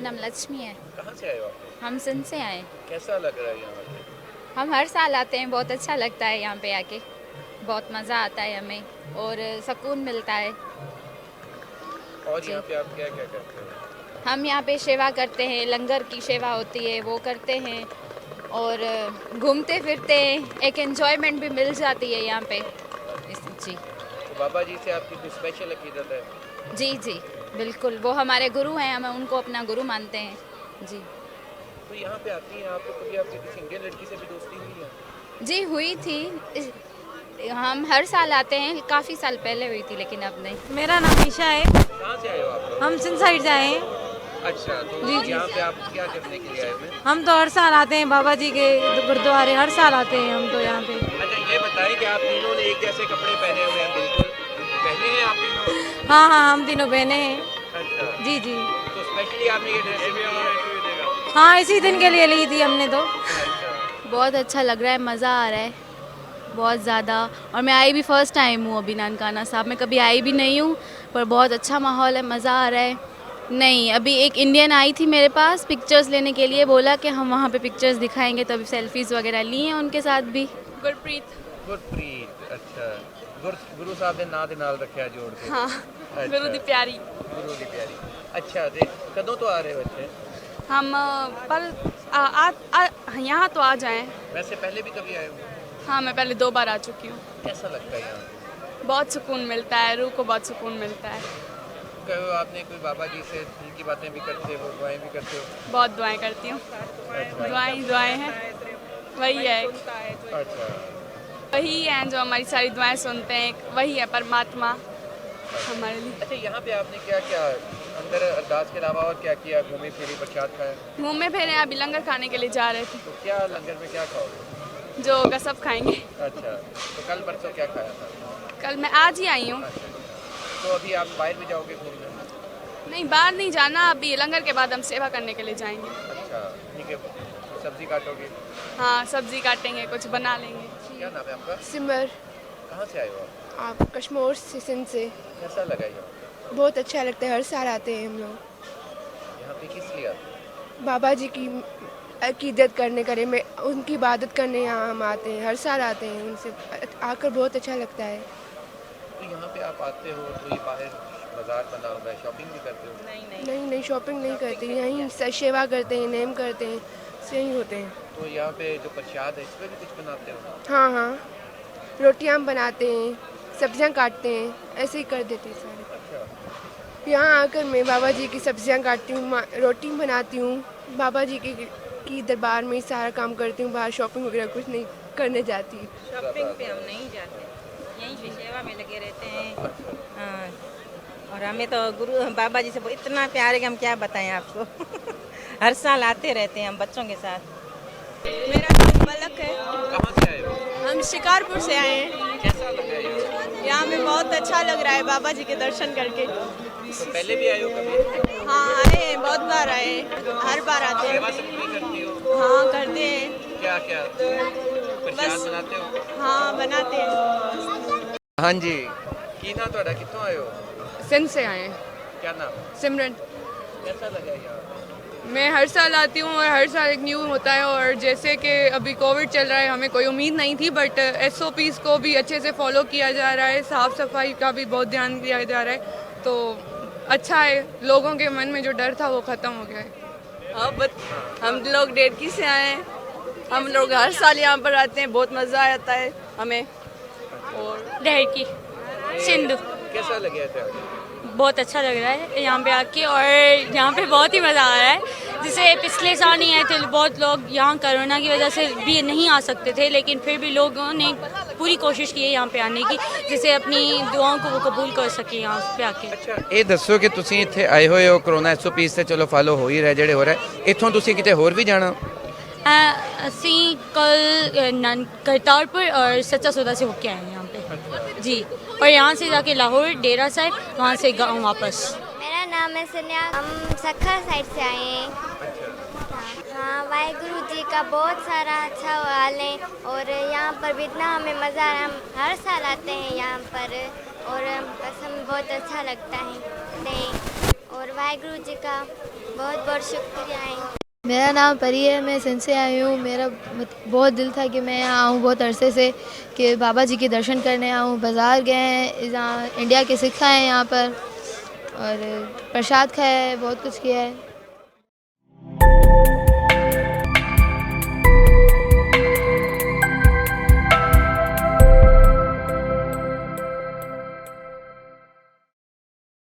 मेरा नाम लक्ष्मी है। कहाँ से आए हो आप? हम सिंध से आए। कैसा लग रहा है यहाँ पे? हम हर साल आते हैं, बहुत अच्छा लगता है यहाँ पे आके, बहुत मज़ा आता है हमें और सुकून मिलता है। और जी, यहाँ पे आप क्या क्या करते हो? हम यहाँ पे सेवा करते हैं, लंगर की सेवा होती है वो करते हैं और घूमते फिरते हैं, एक एंजॉयमेंट भी मिल जाती है यहाँ पे। जी तो बाबा जी से आपकी कोई स्पेशल अकीदत है? जी जी, बिल्कुल, वो हमारे गुरु हैं, हम उनको अपना गुरु मानते हैं। जी तो यहाँ पे आती हैं आप, तो कभी आपकी किसी इंडियन लड़की से भी दोस्ती हुई है? जी हुई थी। हम हर साल आते हैं, काफ़ी साल पहले हुई थी लेकिन अब नहीं। मेरा नाम ईशा है। कहाँ से आए हो आप लोग? हम सिंध साइड से आए हैं। अच्छा, तो जी, जी। यहाँ पे आप क्या करने के लिए आए हैं? हम तो हर साल आते हैं बाबा जी के गुरुद्वारे, हर साल आते हैं हम तो यहाँ पे। अच्छा, ये बताएं कि आप तीनों ने एक जैसे कपड़े पहने हुए हैं, बिल्कुल पहने हैं आप तीनों? हाँ हाँ, हम तीनों बहने हैं। अच्छा, जी जी। तो स्पेशली आपने ये ड्रेसिंग की है? हाँ, इसी दिन के लिए ली थी हमने तो। अच्छा, बहुत अच्छा लग रहा है, मज़ा आ रहा है बहुत ज़्यादा। और मैं आई भी फर्स्ट टाइम हूँ अभी नानकाना साहब, मैं कभी आई भी नहीं हूँ, पर बहुत अच्छा माहौल है, मज़ा आ रहा है। नहीं, अभी एक इंडियन आई थी मेरे पास पिक्चर्स लेने के लिए, बोला कि हम वहाँ पे पिक्चर्स दिखाएंगे, तो अभी सेल्फीज़ वगैरह ली हैं उनके साथ भी। गुरप्रीत। गुरप्रीत, अच्छा। गुरु साहब ने नाम दे नाल रखा जोड़ के। हाँ, अच्छा, गुरु दी प्यारी। गुरु दी प्यारी। अच्छा, ते कदों तो आ रहे हो बच्चे? हम यहाँ तो आ जाएं। वैसे पहले भी कभी आए हो? हाँ, मैं पहले 2 बार आ चुकी हूँ। कैसा लगता है यहाँ? बहुत सुकून मिलता है, रूह को बहुत सुकून मिलता है। कहो आपने कोई बाबा जी से दिल की बातें भी करते हो, दुआएं भी करते हो? बहुत दुआएं करती हूँ। अच्छा, दुआएं हैं, वही है, अच्छा, वही हैं जो हमारी सारी दुआएं सुनते हैं, वही है परमात्मा हमारे लिए। अच्छा। यहाँ पे आपने क्या क्या अंदर अरदास के अलावा और क्या किया? घूमी फिरी, प्रसाद खाया? घूमे फिरे, अभी लंगर खाने के लिए जा रहे थे, तो क्या लंगर में क्या खाओगे? जो गसब खाएंगे। अच्छा, तो कल परसों क्या खाया था? कल मैं आज ही आई हूँ। अच्छा, तो अभी आप बाहर भी जाओगे घूमने? नहीं, बाहर नहीं जाना, अभी लंगर के बाद हम सेवा करने के लिए जाएंगे। अच्छा, ठीक है। सब्जी काटोगे? हाँ, सब्जी काटेंगे, कुछ बना लेंगे। क्या नाम है आपका? सिमर। कहाँ से आए हो आप? आप कश्मीर से, सिंध से। कैसा लगा यहाँ? बहुत अच्छा लगता है, हर साल आते हैं हम लोग। यहाँ पे किस लिए आते हैं? बाबा जी की अकीदत करने करे में उनकी इबादत करने यहाँ हम आते हैं, हर साल आते हैं, उनसे आकर बहुत अच्छा लगता है। तो यहाँ पे आप आते हो तो ये बाहर बाजार बना हुआ है, शॉपिंग भी करते हो? नहीं, शॉपिंग नहीं करते, यहीं सेवा करते हैं, नेम करते हैं, यहीं होते हैं। तो यहाँ पे जो प्रसाद है इसमें भी कुछ बनाते हो? हाँ हाँ, रोटियाँ हम बनाते हैं, सब्जियाँ काटते हैं, ऐसे ही कर देते हैं सारे। अच्छा, यहाँ आकर मैं बाबा जी की सब्जियाँ काटती हूँ, रोटी बनाती हूँ, बाबा जी की दरबार में ही सारा काम करती हूँ, बाहर शॉपिंग वगैरह कुछ नहीं करने जाती। शॉपिंग पे हम नहीं जाते, यहीं पे सेवा में लगे रहते हैं। हाँ, और हमें तो गुरु बाबा जी से इतना प्यार है कि हम क्या बताएं आपको। हर साल आते रहते हैं हम बच्चों के साथ। मेरा नाम मलक है। कहाँ से आए हो? हम शिकारपुर से आए हैं। कैसा लग रहा है यहाँ? यहाँ में बहुत अच्छा लग रहा है बाबा जी के दर्शन करके। तो पहले भी आए हो कभी? हाँ, आए हैं, बहुत बार आए हैं, हर बार आते हैं। सेवा सब भी करती हो? हाँ, करते हैं। क्या क्या प्रसाद बस। बनाते हो? हाँ, बनाते हैं। हाँ जी, की ना ਤੁਹਾਡਾ कितों आए हो? सिंध से आए हैं। क्या नाम? सिमरन। कैसा लगा यहाँ? मैं हर साल आती हूँ और हर साल एक न्यू होता है, और जैसे कि अभी कोविड चल रहा है, हमें कोई उम्मीद नहीं थी, बट SOPs को भी अच्छे से फॉलो किया जा रहा है, साफ़ सफाई का भी बहुत ध्यान दिया जा रहा है, तो अच्छा है, लोगों के मन में जो डर था वो ख़त्म हो गया है। हाँ, हम लोग डेढ़की से आए हैं, हम लोग हर साल यहाँ पर आते हैं, बहुत मज़ा आता है हमें। और डेढ़की सिंध। कैसा लगे थे? बहुत अच्छा लग रहा है यहाँ पे आके, और यहाँ पे बहुत ही मज़ा आ रहा है। जैसे पिछले साल नहीं आए थे बहुत लोग, यहाँ कोरोना की वजह से भी नहीं आ सकते थे, लेकिन फिर भी लोगों ने पूरी कोशिश की है यहाँ पे आने की, जिससे अपनी दुआओं को वो कबूल कर सके यहाँ पे आके। अच्छा, ਇਹ ਦੱਸੋ ਕਿ ਤੁਸੀਂ ਇੱਥੇ ਆਏ ਹੋਏ ਹੋ, ਕਰੋਨਾ SOPs ਤੇ ਚਲੋ ਫਾਲੋ ਹੋ ਹੀ ਰਿਹਾ ਜਿਹੜੇ ਹੋ ਰਿਹਾ, ਇੱਥੋਂ ਤੁਸੀਂ ਕਿਤੇ ਹੋਰ ਵੀ ਜਾਣਾ? ਅਸੀਂ कल करतारपुर और सच्चा सौदा से होके आए हैं यहाँ पे जी, और यहाँ से जाके लाहौर डेरा साहिब, वहाँ से गाँव वापस। मेरा नाम है सन्या, हम सखर साइड से आए हैं। हाँ, वाहेगुरु जी का बहुत सारा अच्छा हाल है, और यहाँ पर भी इतना हमें मज़ा आ रहा है, हम हर साल आते हैं यहाँ पर, और बस हमें बहुत अच्छा लगता है। और वाहेगुरु जी का बहुत बहुत शुक्रिया है। मेरा नाम परी है, मैं सिंध से आई हूँ। मेरा बहुत दिल था कि मैं यहाँ आऊँ बहुत अरसे से, कि बाबा जी के दर्शन करने आऊँ। बाज़ार गए हैं, यहाँ इंडिया के सिख हैं यहाँ पर, और प्रसाद खाया है, बहुत कुछ किया है।